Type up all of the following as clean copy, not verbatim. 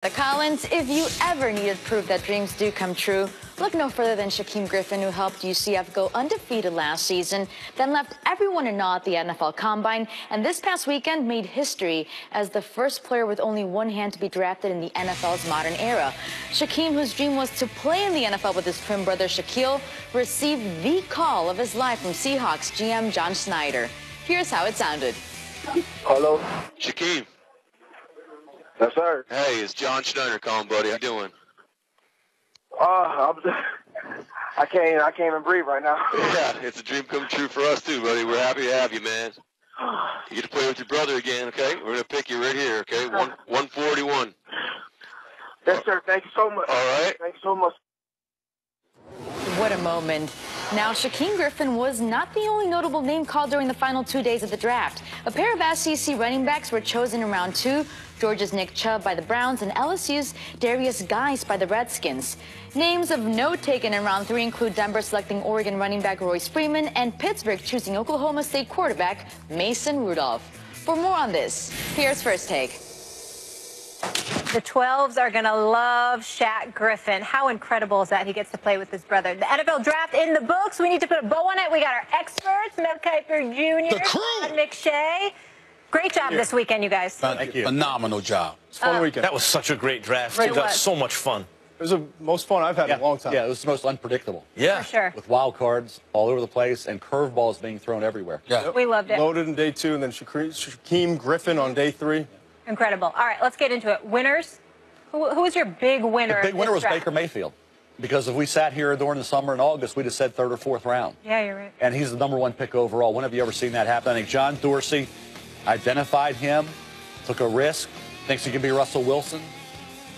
Collins, if you ever needed proof that dreams do come true, look no further than Shaquem Griffin, who helped UCF go undefeated last season, then left everyone in awe at the NFL Combine, and this past weekend made history as the first player with only one hand to be drafted in the NFL's modern era. Shaquem, whose dream was to play in the NFL with his twin brother Shaquille, received the call of his life from Seahawks GM John Schneider. Here's how it sounded. Hello? Shaquem. Yes, sir. Hey, it's John Schneider calling, buddy. How you doing? I can't even breathe right now. Yeah, it's a dream come true for us too, buddy. We're happy to have you, man. You get to play with your brother again, okay? We're gonna pick you right here, okay? 141. Yes, sir. Thank you so much. All right. Thank you so much. What a moment. Now, Shaquem Griffin was not the only notable name called during the final 2 days of the draft. A pair of SEC running backs were chosen in round 2, Georgia's Nick Chubb by the Browns and LSU's Darius Geis by the Redskins. Names of note taken in round 3 include Denver selecting Oregon running back Royce Freeman and Pittsburgh choosing Oklahoma State quarterback Mason Rudolph. For more on this, here's First Take. The 12s are going to love Shaq Griffin. How incredible is that he gets to play with his brother? The NFL draft in the books. We need to put a bow on it. We got our experts, Mel Kiper Jr., Todd McShay. Great job this weekend, you guys. Thank you. Phenomenal job. It's a fun weekend. That was such a great draft. It That was was. so much fun. It was the most fun I've had in a long time. Yeah, it was the most unpredictable. Yeah. For sure. With wild cards all over the place and curveballs being thrown everywhere. Yeah. We loved it. Loaded in day 2, and then Shaquem Griffin on day 3. Incredible. All right, let's get into it. Winners. Who was your big winner? The big winner was this draft? Baker Mayfield. Because if we sat here during the summer in August, we'd have said 3rd or 4th round. Yeah, you're right. And he's the #1 pick overall. When have you ever seen that happen? I think John Dorsey identified him, took a risk, thinks he can be Russell Wilson.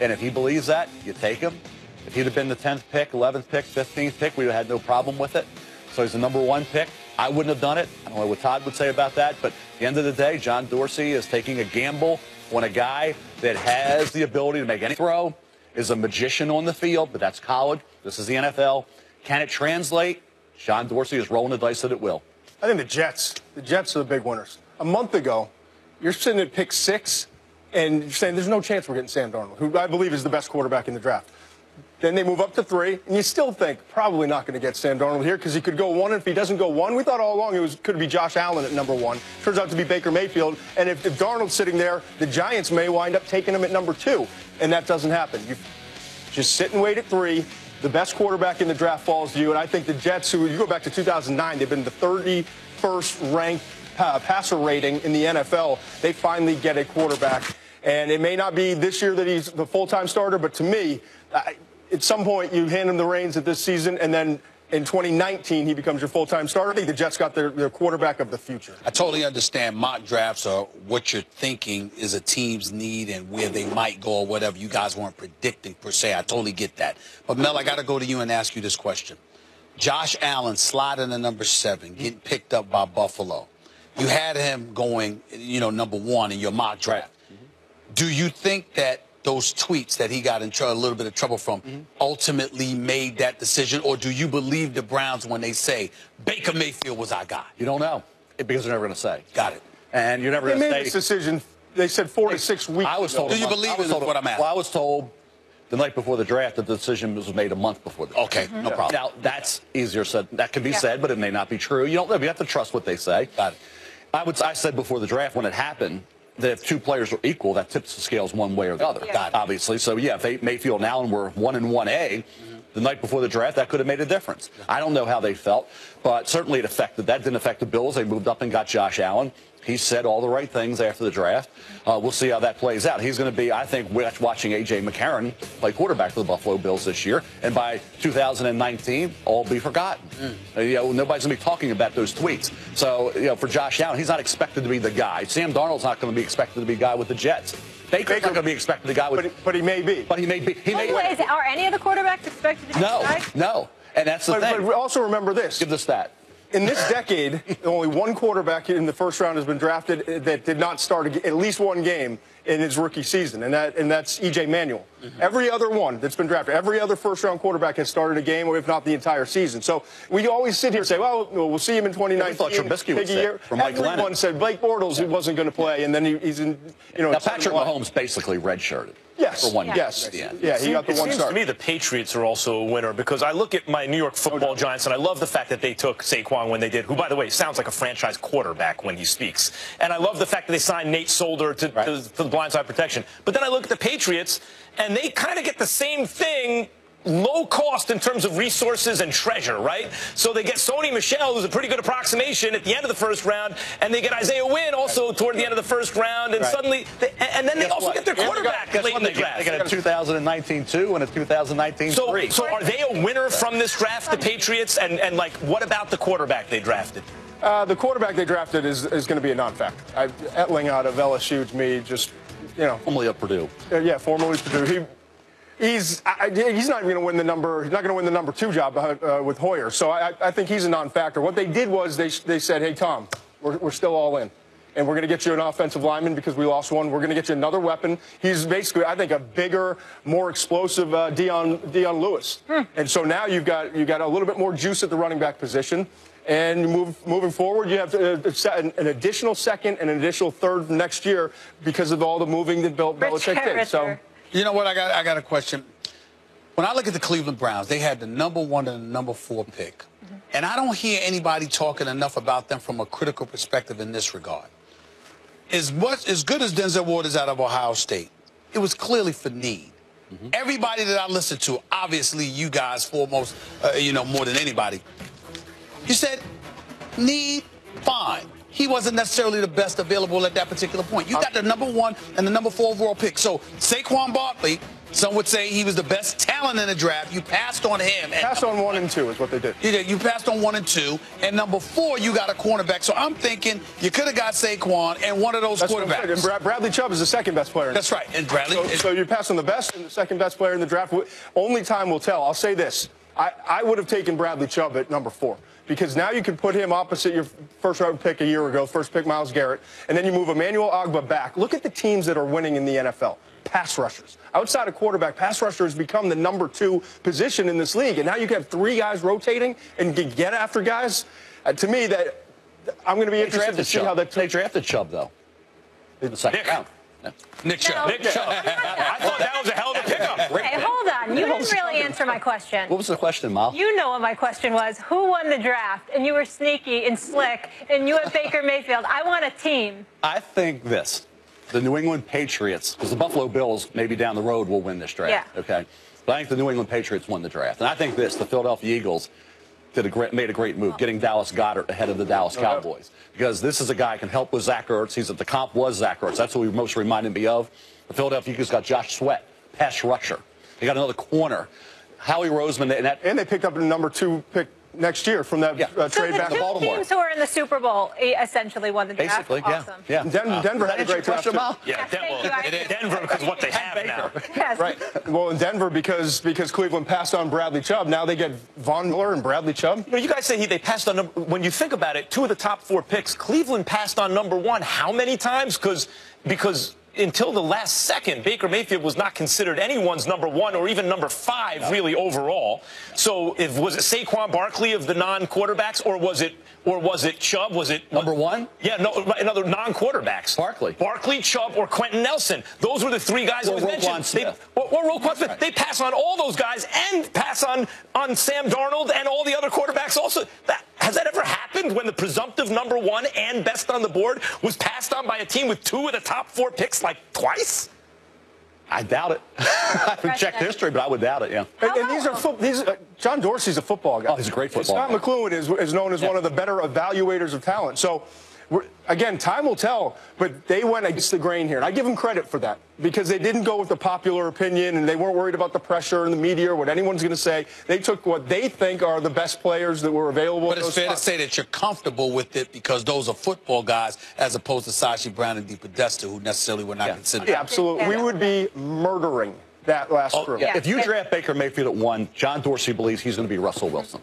And if he believes that, you take him. If he'd have been the 10th pick, 11th pick, 15th pick, we'd have had no problem with it. So he's the #1 pick. I wouldn't have done it. I don't know what Todd would say about that. But at the end of the day, John Dorsey is taking a gamble on a guy that has the ability to make any throw, is a magician on the field, but that's college. This is the NFL. Can it translate? John Dorsey is rolling the dice that it will. I think the Jets are the big winners. A month ago, you're sitting at pick 6, and you're saying there's no chance we're getting Sam Darnold, who I believe is the best quarterback in the draft. Then they move up to 3, and you still think probably not going to get Sam Darnold here because he could go 1. And if he doesn't go 1, we thought all along it could be Josh Allen at #1. Turns out to be Baker Mayfield. And if Darnold's sitting there, the Giants may wind up taking him at #2, and that doesn't happen. You just sit and wait at 3. The best quarterback in the draft falls to you, and I think the Jets, who you go back to 2009, they've been the 31st ranked passer rating in the NFL. They finally get a quarterback, and it may not be this year that he's the full-time starter, but to me, at some point, you hand him the reins at this season, and then in 2019, he becomes your full-time starter. I think the Jets got their quarterback of the future. I totally understand mock drafts are what you're thinking is a team's need and where they might go or whatever. You guys weren't predicting, per se. I totally get that. But, Mel, I got to go to you and ask you this question. Josh Allen sliding to #7, getting picked up by Buffalo. You had him going, #1 in your mock draft. Do you think that those tweets that he got in a little bit of trouble from ultimately made that decision? Or do you believe the Browns when they say Baker Mayfield was our guy? You don't know because they're never going to say. Got it. And you're never They going to say. made this decision, they said 4 to 6 weeks I was ago. told. Do you believe it is what I'm asking? Well, I was told the night before the draft that the decision was made a month before the draft. Okay, no problem. Now, that's easier said. That can be said, but it may not be true. You don't know. You have to trust what they say. Got it. I said before the draft when it happened that if 2 players are equal, that tips the scales one way or the other. Got it. Obviously. So, yeah, if Mayfield and Allen were 1 and 1A, the night before the draft, that could have made a difference. I don't know how they felt, but certainly it affected. That didn't affect the Bills. They moved up and got Josh Allen. He said all the right things after the draft. We'll see how that plays out. He's going to be, I think, watching A.J. McCarron play quarterback for the Buffalo Bills this year. And by 2019, all be forgotten. Nobody's going to be talking about those tweets. So, for Josh Allen, he's not expected to be the guy. Sam Darnold's not going to be expected to be the guy with the Jets. Baker's not going to be expected to be the guy with. But he may be. But he may be. Are any of the quarterbacks expected to be the guy? No. And that's the thing. But also remember this. Give the stat. In this decade, only one quarterback in the first round has been drafted that did not start at least one game in his rookie season, and that's E.J. Manuel. Every other one that's been drafted, every other first-round quarterback has started a game, or if not the entire season. So we always sit here and say, well, we'll see him in 2019. Yeah, we thought Trubisky would say from Mike Lennon. Everyone said Blake Bortles wasn't going to play, and then he's in. Now Patrick Mahomes basically redshirted. Yes. For 1 year. Yes. At the end. Yeah, he got the It one seems start. to me the Patriots are also a winner because I look at my New York Football Giants and I love the fact that they took Saquon when they did, who, by the way, sounds like a franchise quarterback when he speaks. And I love the fact that they signed Nate Solder to the blindside protection. But then I look at the Patriots and they kind of get the same thing. Low cost in terms of resources and treasure, right? So they get Sony Michel, who's a pretty good approximation at the end of the first round, and they get Isaiah Wynn also toward the end of the first round, and suddenly, and then they also get their quarterback late in the draft. They got a 2019 2 and a 2019 3. So are they a winner from this draft, the Patriots? And like, what about the quarterback they drafted? The quarterback they drafted is going to be a non-factor. Etling out of LSU to me, just, you know. Formerly at Purdue. Yeah, formerly Purdue. He's not going to win the number. He's not going to win the number 2 job with Hoyer. So I think he's a non-factor. What they did was they said, "Hey Tom, we're still all in, and we're going to get you an offensive lineman because we lost one. We're going to get you another weapon." He's basically, I think, a bigger, more explosive Dion Lewis. And so now you've got a little bit more juice at the running back position. And moving forward, you have an additional second and an additional third next year because of all the moving that Belichick did. So. You know what? I got a question. When I look at the Cleveland Browns, they had the number 1 and the number 4 pick. And I don't hear anybody talking enough about them from a critical perspective in this regard. As good as Denzel Ward is out of Ohio State, it was clearly for need. Everybody that I listened to, obviously you guys foremost, more than anybody, you said, need, fine. He wasn't necessarily the best available at that particular point. You got the number 1 and the number 4 overall pick. So Saquon Barkley, some would say he was the best talent in the draft. You passed on him. Passed on 1 and 2 is what they did. You passed on 1 and 2. And number 4, you got a cornerback. So I'm thinking you could have got Saquon and one of those quarterbacks. And Bradley Chubb is the second best player. That's right. And Bradley. So you passed on the best and the second best player in the draft. Only time will tell. I'll say this. I would have taken Bradley Chubb at number 4. Because now you can put him opposite your first-round pick a year ago, first pick Myles Garrett, and then you move Emmanuel Ogbah back. Look at the teams that are winning in the NFL. Pass rushers. Outside of quarterback, pass rusher has become the number 2 position in this league. And now you can have 3 guys rotating and get after guys. To me, that I'm going to be interested to see how that. They drafted Chubb, though, in the second round. Nick Chubb. Nick Chubb. I thought that was a hell of a pickup. Hey, hold on. You didn't really answer my question. What was the question, Mal? You know what my question was. Who won the draft? And you were sneaky and slick, and you had Baker Mayfield. I want a team. I think this. The New England Patriots, because the Buffalo Bills maybe down the road will win this draft. Yeah. Okay? But I think the New England Patriots won the draft. And I think this, the Philadelphia Eagles made a great move, getting Dallas Goedert ahead of the Dallas Cowboys. Because this is a guy who can help with Zach Ertz. The comp was Zach Ertz. That's what he most reminded me of. The Philadelphia Eagles got Josh Sweat, pass rusher. They got another corner. Howie Roseman. And they picked up a number 2 pick next year from that trade back to Baltimore. So the 2 teams who were in the Super Bowl essentially won the draft. Basically, awesome. yeah. Denver had a great draft, too. Yeah, Denver because what they have now. Yes. Right. Well, in Denver, because Cleveland passed on Bradley Chubb, now they get Von Miller and Bradley Chubb. You guys say they passed on when you think about it, 2 of the top 4 picks, Cleveland passed on number 1 how many times? Because until the last second, Baker Mayfield was not considered anyone's number 1 or even number 5 really overall. So was it Saquon Barkley of the non-quarterbacks or was it Chubb? Was it number 1? Yeah, no, another non-quarterbacks. Barkley, Chubb, or Quentin Nelson. Those were the 3 guys that was mentioned. Or Roquan Smith. They pass on all those guys and pass on Sam Darnold and all the other quarterbacks also. Has that ever happened when the presumptive number 1 and best on the board was passed on by a team with 2 of the top 4 picks like twice? I doubt it. I haven't checked history, but I would doubt it, yeah. And John Dorsey's a football guy. Oh, he's a great football guy. Scott McCloughan is known as one of the better evaluators of talent. So, again, time will tell, but they went against the grain here. And I give them credit for that because they didn't go with the popular opinion and they weren't worried about the pressure and the media or what anyone's going to say. They took what they think are the best players that were available. But it's fair to say that you're comfortable with it because those are football guys as opposed to Sashi Brown and DePodesta, who necessarily were not considered. Yeah, absolutely. We would be murdering that last crew. If you draft Baker Mayfield at 1, John Dorsey believes he's going to be Russell Wilson.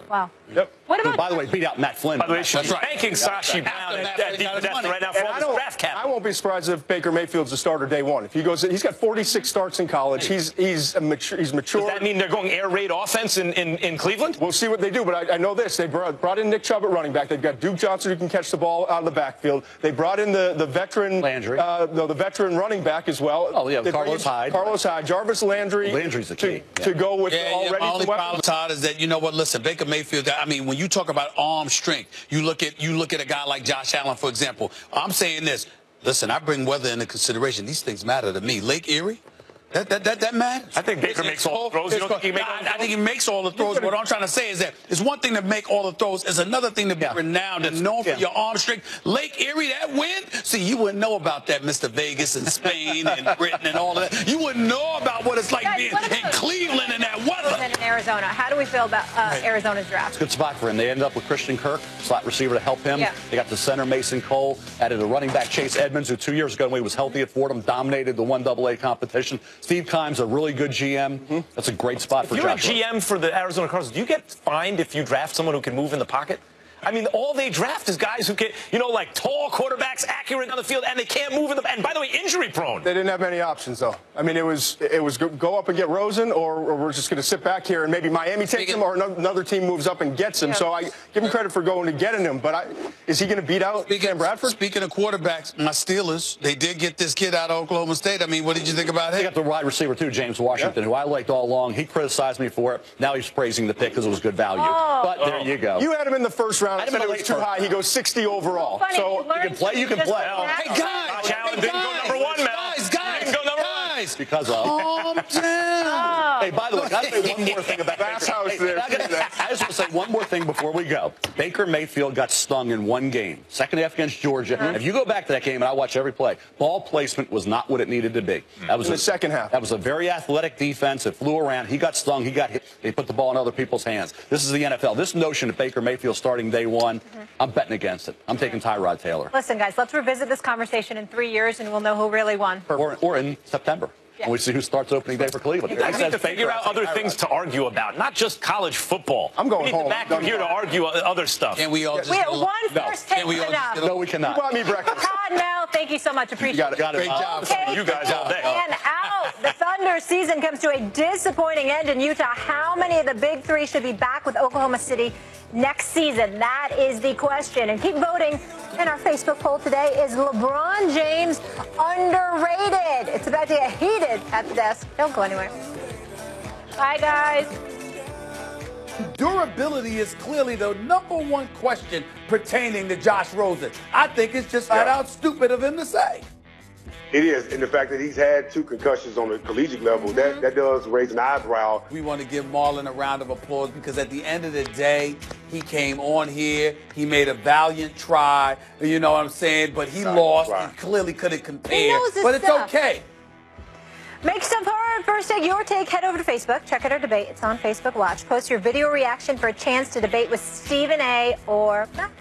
Wow. Yep. What Who, about? by the way, beat out Matt Flynn. By the way, she's That's right. thanking Sashi Brown at deep depth right now for all this draft I capital. won't be surprised if Baker Mayfield's a starter day one. If he goes, he's got 46 starts in college. He's mature. Does that mean they're going air raid offense in Cleveland? We'll see what they do, but I know this. They brought in Nick Chubb at running back. They've got Duke Johnson who can catch the ball out of the backfield. They brought in the veteran Landry. The veteran running back as well. Oh, yeah, They Carlos Hyde. Carlos Hyde, Jarvis Landry. Landry's the key. To go with already. My only the problem, Todd, is that, you know what, listen, Baker Mayfield, I mean, when you talk about arm strength, you look at a guy like Josh Allen, for example. I'm saying this. Listen, I bring weather into consideration. These things matter to me. Lake Erie, that matters. I think Baker makes all the throws. You don't think he makes all the throws? I think he makes all the throws. What I'm trying to say is that it's one thing to make all the throws. It's another thing to be renowned and known for your arm strength. Lake Erie, that win? See, you wouldn't know about that, Mr. Vegas and Spain and Britain and all of that. You wouldn't know about what it's like being in Cleveland and that weather. In Arizona, how do we feel about Arizona's draft? Good spot for him. They ended up with Christian Kirk, slot receiver, to help him. Yeah. They got the center Mason Cole, added a running back Chase Edmonds, who 2 years ago when he was healthy at Fordham dominated the 1AA competition. Steve Kimes, a really good GM. That's a great spot for Josh. If you're a GM for the Arizona Cardinals, do you get fined if you draft someone who can move in the pocket? I mean, all they draft is guys who can, like tall quarterbacks, accurate on the field, and they can't move in the. And by the way, injury prone. They didn't have many options, though. I mean, it was go up and get Rosen, or we're just going to sit back here and maybe Miami takes him, or another team moves up and gets him. Yeah. So I give him credit for going and getting him. But is he going to beat out Sam Bradford? Speaking of quarterbacks, my Steelers, they did get this kid out of Oklahoma State. I mean, what did you think about They him? got the wide receiver, too, James Washington, who I liked all along. He criticized me for it. Now he's praising the pick because it was good value. But there you go. You had him in the first round. I said it was too high. He goes 60 overall. Funny, So you can play. You can play. Hey, guys. Josh Allen didn't go number one, Mel. Didn't go number one. Because of. Calm down. Hey, by the way, can I say one more thing about That's Baker? how it's Hey, there. I just want to say one more thing before we go. Baker Mayfield got stung in one game, second half against Georgia. If you go back to that game, and I watch every play, ball placement was not what it needed to be. That was In the second half. That was a very athletic defense. It flew around. He got stung. He got hit. They put the ball in other people's hands. This is the NFL. This notion that Baker Mayfield starting day one, I'm betting against it. I'm taking Tyrod Taylor. Listen, guys, let's revisit this conversation in 3 years, and we'll know who really won. Or in September. Yeah. And we see who starts opening day for Cleveland. You guys need to figure out other things to argue about, not just college football. I'm going we need home. to back here to argue other stuff. Can we all just We get have along? one first take enough. No, we You cannot. bought me breakfast. Todd, Mel, thank you so much. Appreciate it. Got it. Great job. Okay. You guys all day. And out. The Thunder season comes to a disappointing end in Utah. How many of the big three should be back with Oklahoma City next season? That is the question. And keep voting in our Facebook poll today. Is LeBron James underrated? It's about to get heated at the desk. Don't go anywhere. Bye, guys. Durability is clearly the #1 question pertaining to Josh Rosen. I think it's just flat out stupid of him to say. It is, and the fact that he's had 2 concussions on the collegiate level, that does raise an eyebrow. We want to give Marlon a round of applause because at the end of the day, he came on here. He made a valiant try, you know what I'm saying? But he lost. Right. He clearly couldn't compare. He knows his But it's stuff. okay. Make stuff hard. First Take Your Take. Head over to Facebook. Check out our debate. It's on Facebook Watch. Post your video reaction for a chance to debate with Stephen A. or Max.